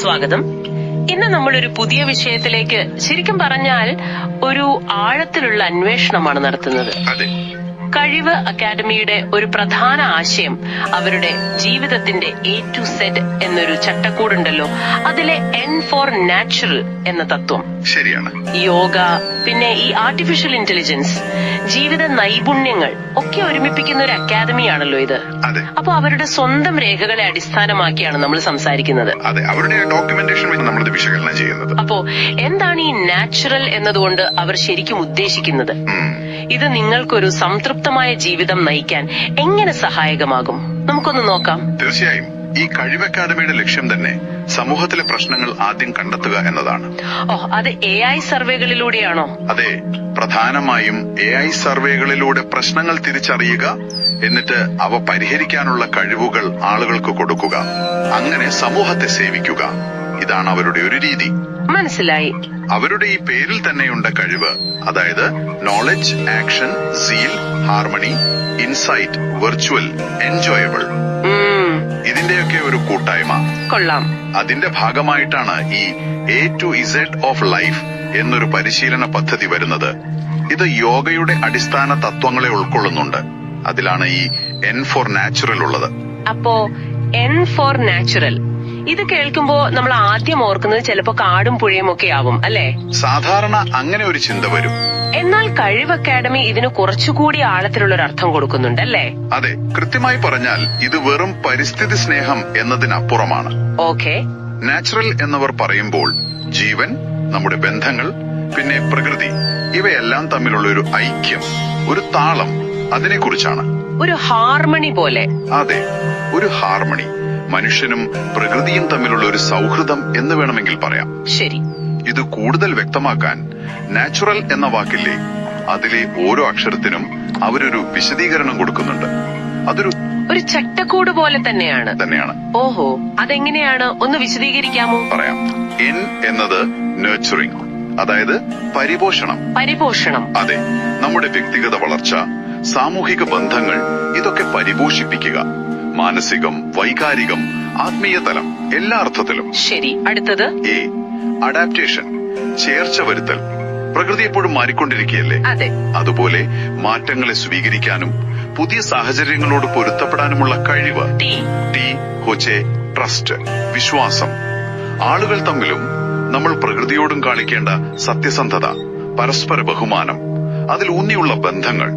സ്വാഗതം. ഇന്ന് നമ്മളൊരു പുതിയ വിഷയത്തിലേക്ക് ശരിക്കും പറഞ്ഞാൽ ഒരു ആഴത്തിലുള്ള അന്വേഷണമാണ് നടത്തുന്നത്. കഴിവ് അക്കാദമിയുടെ ഒരു പ്രധാന ആശയം അവരുടെ ജീവിതത്തിന്റെ A-Z എന്നൊരു ചട്ടക്കൂടുണ്ടല്ലോ, അതിലെ N ഫോർ നാച്ചുറൽ എന്ന തത്വം. ശരിയാണ്. യോഗ, പിന്നെ ഈ ആർട്ടിഫിഷ്യൽ ഇന്റലിജൻസ്, ജീവിത നൈപുണ്യങ്ങൾ ഒക്കെ ഒരുമിപ്പിക്കുന്ന ഒരു അക്കാദമിയാണല്ലോ ഇത്. അപ്പൊ അവരുടെ സ്വന്തം രേഖകളെ അടിസ്ഥാനമാക്കിയാണ് നമ്മൾ സംസാരിക്കുന്നത്. അവരുടെ ഡോക്യുമെന്റേഷൻ നമ്മൾ വിശകലനം ചെയ്യുന്നത്. അപ്പോ എന്താണ് ഈ നാച്ചുറൽ എന്നതുകൊണ്ട് അവർ ശരിക്കും ഉദ്ദേശിക്കുന്നത്? ഇത് നിങ്ങൾക്കൊരു സംതൃപ്തമായ ജീവിതം നയിക്കാൻ എങ്ങനെ സഹായകമാകും? നമുക്കൊന്ന് നോക്കാം. തീർച്ചയായും. ഈ കഴിവ് അക്കാദമിയുടെ ലക്ഷ്യം തന്നെ സമൂഹത്തിലെ പ്രശ്നങ്ങൾ ആദ്യം കണ്ടെത്തുക എന്നതാണ്. അത് AI സർവേകളിലൂടെയാണോ? അതെ, പ്രധാനമായും AI സർവേകളിലൂടെ പ്രശ്നങ്ങൾ തിരിച്ചറിയുക, എന്നിട്ട് അവ പരിഹരിക്കാനുള്ള കഴിവുകൾ ആളുകൾക്ക് കൊടുക്കുക, അങ്ങനെ സമൂഹത്തെ സേവിക്കുക. ഇതാണ് അവരുടെ ഒരു രീതി. മനസ്സിലായി. അവരുടെ ഈ പേരിൽ തന്നെയുണ്ട് കഴിവ്. അതായത് knowledge, action, seal, harmony, insight, virtual, enjoyable. ഇതിന്റെയൊക്കെ ഒരു കൂട്ടായ്മ. കൊള്ളാം. അതിന്റെ ഭാഗമായിട്ടാണ് ഈ A-Z ഓഫ് ലൈഫ് എന്നൊരു പരിശീലന പദ്ധതി വരുന്നത്. ഇത് യോഗയുടെ അടിസ്ഥാന തത്വങ്ങളെ ഉൾക്കൊള്ളുന്നുണ്ട്. അതിലാണ് ഈ N ഫോർ നാച്ചുറൽ ഉള്ളത്. അപ്പോ N ഫോർ നാച്ചുറൽ, ഇത് കേൾക്കുമ്പോ നമ്മൾ ആദ്യം ഓർക്കുന്നത് ചിലപ്പോ കാടും പുഴയും ഒക്കെ ആവും, അല്ലേ? സാധാരണ അങ്ങനെ ഒരു ചിന്ത വരും. എന്നാൽ കഴിവ് അക്കാദമി ഇതിന് കുറച്ചുകൂടി ആഴത്തിലുള്ള ഒരു അർത്ഥം കൊടുക്കുന്നുണ്ടല്ലേ? അതെ, കൃത്യമായി പറഞ്ഞാൽ ഇത് വെറും പരിസ്ഥിതി സ്നേഹം എന്നതിനപ്പുറമാണ്. ഓക്കെ. നാച്ചുറൽ എന്നവർ പറയുമ്പോൾ ജീവൻ, നമ്മുടെ ബന്ധങ്ങൾ, പിന്നെ പ്രകൃതി, ഇവയെല്ലാം തമ്മിലുള്ള ഒരു ഐക്യം, ഒരു താളം, അതിനെക്കുറിച്ചാണ്. ഒരു ഹാർമണി പോലെ. അതെ, ഒരു ഹാർമണി. മനുഷ്യനും പ്രകൃതിയും തമ്മിലുള്ള ഒരു സൗഹൃദം എന്ന് വേണമെങ്കിൽ പറയാം. ശരി. ഇത് കൂടുതൽ വ്യക്തമാക്കാൻ നാച്ചുറൽ എന്ന വാക്കില്ലേ, അതിലെ ഓരോ അക്ഷരത്തിനും അവരൊരു വിശദീകരണം കൊടുക്കുന്നുണ്ട്. അതൊരു ചട്ടക്കൂട് പോലെ തന്നെയാണ്. ഓഹോ, അതെങ്ങനെയാണ്? ഒന്ന് വിശദീകരിക്കാമോ? പറയാം. N എന്നത് നർച്ചറിംഗ്, അതായത് പരിപോഷണം. അതെ, നമ്മുടെ വ്യക്തിഗത വളർച്ച, സാമൂഹിക ബന്ധങ്ങൾ, ഇതൊക്കെ പരിപോഷിപ്പിക്കുക. മാനസികം, വൈകാരികം, ആത്മീയ തലം, എല്ലാ അർത്ഥത്തിലും. ശരി. അടുത്തത് A, അഡാപ്റ്റേഷൻ, ചേർച്ച വരുത്തൽ. പ്രകൃതി എപ്പോഴും മാറിക്കൊണ്ടിരിക്കുകയല്ലേ? അതെ. അതുപോലെ മാറ്റങ്ങളെ സ്വീകരിക്കാനും പുതിയ സാഹചര്യങ്ങളോട് പൊരുത്തപ്പെടാനുമുള്ള കഴിവ്. T, ട്രസ്റ്റ്, വിശ്വാസം. ആളുകൾ തമ്മിലും നമ്മൾ പ്രകൃതിയോടും കാണിക്കേണ്ട സത്യസന്ധത, പരസ്പര ബഹുമാനം, അതിൽ ഊന്നിയുള്ള ബന്ധങ്ങൾ.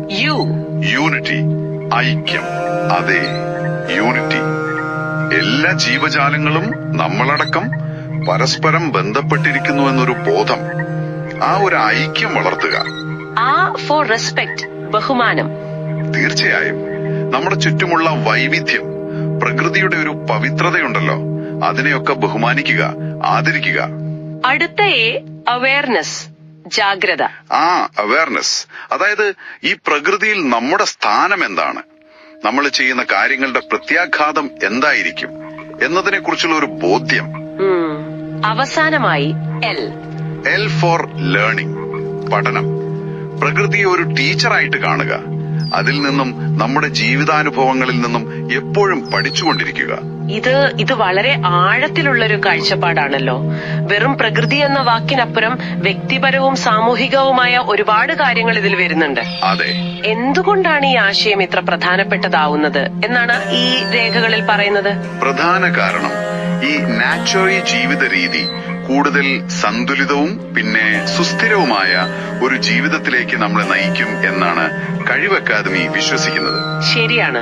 യൂണിറ്റി, ഐക്യം. അതെ, യൂണിറ്റി. എല്ലാ ജീവജാലങ്ങളും നമ്മളടക്കം പരസ്പരം ബന്ധപ്പെട്ടിരിക്കുന്നു എന്നൊരു ബോധം, ആ ഒരു ഐക്യം വളർത്തുക. ഫോർ റെസ്പെക്ട്, ബഹുമാനം. തീർച്ചയായും. നമ്മുടെ ചുറ്റുമുള്ള വൈവിധ്യം, പ്രകൃതിയുടെ ഒരു പവിത്രതയുണ്ടല്ലോ, അതിനെയൊക്കെ ബഹുമാനിക്കുക, ആദരിക്കുക. അടുത്ത അവയർനെസ്, ജാഗ്രത. അവയർനെസ്, അതായത് ഈ പ്രകൃതിയിൽ നമ്മുടെ സ്ഥാനം എന്താണ്, നമ്മൾ ചെയ്യുന്ന കാര്യങ്ങളുടെ പ്രത്യാഘാതം എന്തായിരിക്കും എന്നതിനെ കുറിച്ചുള്ള ഒരു ബോധ്യം. അവസാനമായി L ഫോർ ലേണിംഗ്, പഠനം. പ്രകൃതിയെ ഒരു ടീച്ചറായിട്ട് കാണുക, അതിൽ നിന്നും നമ്മുടെ ജീവിതാനുഭവങ്ങളിൽ നിന്നും എപ്പോഴും പഠിച്ചുകൊണ്ടിരിക്കുക. ഇത് വളരെ ആഴത്തിലുള്ളൊരു കാഴ്ചപ്പാടാണല്ലോ. വെറും പ്രകൃതി എന്ന വാക്കിനപ്പുറം വ്യക്തിപരവും സാമൂഹികവുമായ ഒരുപാട് കാര്യങ്ങൾ ഇതിൽ വരുന്നുണ്ട്. അതെ. എന്തുകൊണ്ടാണ് ഈ ആശയം ഇത്ര പ്രധാനപ്പെട്ടതാവുന്നത് എന്നാണ് ഈ രേഖകളിൽ പറയുന്നത്? പ്രധാന കാരണം ഈ നാച്ചുറൽ ജീവിത രീതി കൂടുതൽ സന്തുലിതവും പിന്നെ സുസ്ഥിരവുമായ ഒരു ജീവിതത്തിലേക്ക് നമ്മളെ നയിക്കും എന്നാണ് കഴിവ് അക്കാദമി വിശ്വസിക്കുന്നത്. ശരിയാണ്.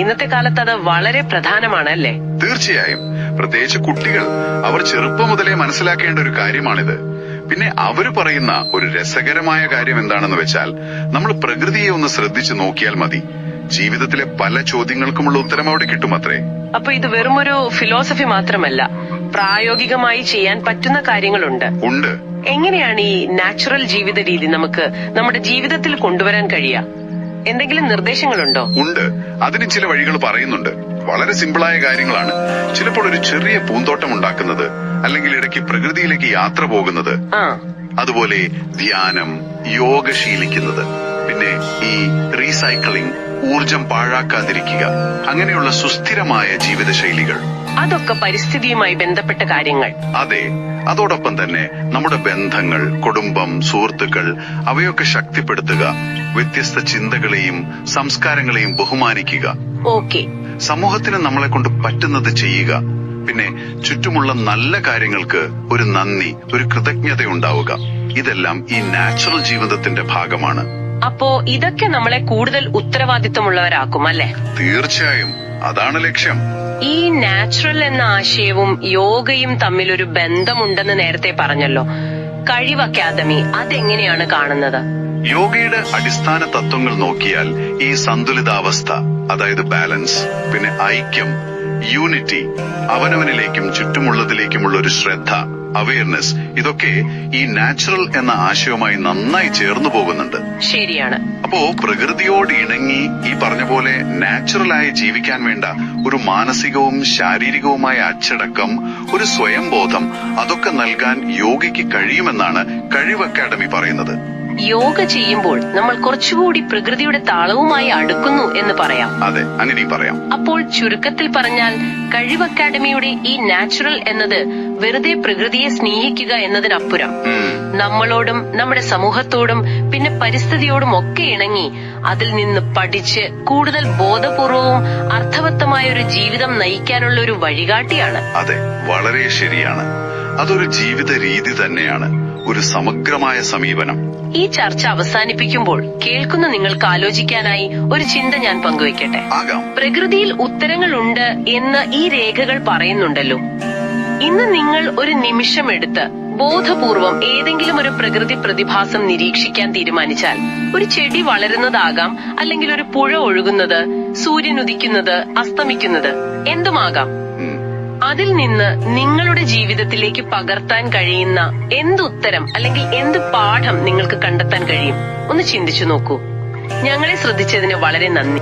ഇന്നത്തെ കാലത്ത് അത് വളരെ പ്രധാനമാണല്ലേ? തീർച്ചയായും. പ്രത്യേകിച്ച് കുട്ടികൾ, അവർ ചെറുപ്പം മുതലേ മനസ്സിലാക്കേണ്ട ഒരു കാര്യമാണിത്. പിന്നെ അവര് പറയുന്ന ഒരു രസകരമായ കാര്യം എന്താണെന്ന് വെച്ചാൽ, നമ്മൾ പ്രകൃതിയെ ഒന്ന് ശ്രദ്ധിച്ചു നോക്കിയാൽ മതി, ജീവിതത്തിലെ പല ചോദ്യങ്ങൾക്കുമുള്ള ഉത്തരം അവിടെ കിട്ടുമത്രേ. അപ്പൊ ഇത് വെറുമൊരു ഫിലോസഫി മാത്രമല്ല, പ്രായോഗികമായി ചെയ്യാൻ പറ്റുന്ന കാര്യങ്ങളുണ്ട്. എങ്ങനെയാണ് ഈ നാച്ചുറൽ ജീവിത രീതി നമുക്ക് നമ്മുടെ ജീവിതത്തിൽ കൊണ്ടുവരാൻ കഴിയുക? എന്തെങ്കിലും നിർദ്ദേശങ്ങളുണ്ടോ? ഉണ്ട്. അതിന് ചില വഴികൾ പറയുന്നുണ്ട്. വളരെ സിമ്പിളായ കാര്യങ്ങളാണ്. ചിലപ്പോൾ ഒരു ചെറിയ പൂന്തോട്ടം ഉണ്ടാക്കുന്നത്, അല്ലെങ്കിൽ ഇടയ്ക്ക് പ്രകൃതിയിലേക്ക് യാത്ര പോകുന്നത്, അതുപോലെ ധ്യാനം, യോഗ ശീലിക്കുന്നത്, പിന്നെ ഈ റീസൈക്ലിംഗ്, ഊർജം പാഴാക്കാതിരിക്കുക, അങ്ങനെയുള്ള സുസ്ഥിരമായ ജീവിതശൈലികൾ. അതൊക്കെ പരിസ്ഥിതിയുമായി ബന്ധപ്പെട്ട കാര്യങ്ങൾ. അതെ, അതോടൊപ്പം തന്നെ നമ്മുടെ ബന്ധങ്ങൾ, കുടുംബം, സുഹൃത്തുക്കൾ അവയൊക്കെ ശക്തിപ്പെടുത്തുക, വ്യത്യസ്ത ചിന്തകളെയും സംസ്കാരങ്ങളെയും ബഹുമാനിക്കുക. ഓക്കെ. സമൂഹത്തിന് നമ്മളെ കൊണ്ട് പറ്റുന്നത് ചെയ്യുക. പിന്നെ ചുറ്റുമുള്ള നല്ല കാര്യങ്ങൾക്ക് ഒരു നന്ദി, ഒരു കൃതജ്ഞത ഉണ്ടാവുക. ഇതെല്ലാം ഈ നാച്ചുറൽ ജീവിതത്തിന്റെ ഭാഗമാണ്. അപ്പോ ഇതൊക്കെ നമ്മളെ കൂടുതൽ ഉത്തരവാദിത്വമുള്ളവരാക്കും, അല്ലെ? തീർച്ചയായും, അതാണ് ലക്ഷ്യം. ഈ നാച്ചുറൽ എന്ന ആശയവും യോഗയും തമ്മിലൊരു ബന്ധമുണ്ടെന്ന് നേരത്തെ പറഞ്ഞല്ലോ. കഴിവ് അക്കാദമി അതെങ്ങനെയാണ് കാണുന്നത്? യോഗയുടെ അടിസ്ഥാന തത്വങ്ങൾ നോക്കിയാൽ ഈ സന്തുലിതാവസ്ഥ, അതായത് ബാലൻസ്, പിന്നെ ഐക്യം, യൂണിറ്റി, അവനവനിലേക്കും ചുറ്റുമുള്ളതിലേക്കുമുള്ള ഒരു ശ്രദ്ധ, അവയർനെസ്, ഇതൊക്കെ ഈ നാച്ചുറൽ എന്ന ആശയവുമായി നന്നായി ചേർന്നു പോകുന്നുണ്ട്. ശരിയാണ്. അപ്പോ പ്രകൃതിയോട് ഇണങ്ങി ഈ പറഞ്ഞ പോലെ നാച്ചുറലായി ജീവിക്കാൻ വേണ്ട ഒരു മാനസികവും ശാരീരികവുമായ അച്ചടക്കം, ഒരു സ്വയംബോധം, അതൊക്കെ നൽകാൻ യോഗയ്ക്ക് കഴിയുമെന്നാണ് കഴിവ് അക്കാദമി പറയുന്നത്. യോഗ ചെയ്യുമ്പോൾ നമ്മൾ കുറച്ചുകൂടി പ്രകൃതിയുടെ താളവുമായി അടുക്കുന്നു എന്ന് പറയാം. അതെ, അങ്ങനെയും പറയാം. അപ്പോൾ ചുരുക്കത്തിൽ പറഞ്ഞാൽ കഴിവ് അക്കാദമിയുടെ ഈ നാച്ചുറൽ എന്നത് വെറുതെ പ്രകൃതിയെ സ്നേഹിക്കുക എന്നതിനപ്പുറം നമ്മളോടും നമ്മുടെ സമൂഹത്തോടും പിന്നെ പരിസ്ഥിതിയോടും ഒക്കെ ഇണങ്ങി അതിൽ നിന്ന് പഠിച്ച് കൂടുതൽ ബോധപൂർവവും അർത്ഥവത്തമായ ഒരു ജീവിതം നയിക്കാനുള്ള ഒരു വഴികാട്ടിയാണ്. അതെ, വളരെ ശരിയാണ്. അതൊരു ജീവിത രീതി തന്നെയാണ്, ഒരു സമഗ്രമായ സമീപനം. ഈ ചർച്ച അവസാനിപ്പിക്കുമ്പോൾ കേൾക്കുന്ന നിങ്ങൾക്ക് ആലോചിക്കാനായി ഒരു ചിന്ത ഞാൻ പങ്കുവയ്ക്കട്ടെ. പ്രകൃതിയിൽ ഉത്തരങ്ങളുണ്ട് എന്ന് ഈ രേഖകൾ പറയുന്നുണ്ടല്ലോ. ഇന്ന് നിങ്ങൾ ഒരു നിമിഷം എടുത്ത് ബോധപൂർവം ഏതെങ്കിലും ഒരു പ്രകൃതി പ്രതിഭാസം നിരീക്ഷിക്കാൻ തീരുമാനിച്ചാൽ, ഒരു ചെടി വളരുന്നതാകാം, അല്ലെങ്കിൽ ഒരു പുഴ ഒഴുകുന്നത്, സൂര്യൻ ഉദിക്കുന്നത്, അസ്തമിക്കുന്നത്, എന്തുമാകാം. അതിൽ നിന്ന് നിങ്ങളുടെ ജീവിതത്തിലേക്ക് പകർത്താൻ കഴിയുന്ന എന്തുത്തരം അല്ലെങ്കിൽ എന്ത് പാഠം നിങ്ങൾക്ക് കണ്ടെത്താൻ കഴിയും? ഒന്ന് ചിന്തിച്ചു നോക്കൂ. ഞങ്ങളെ ശ്രദ്ധിച്ചതിന് വളരെ നന്ദി.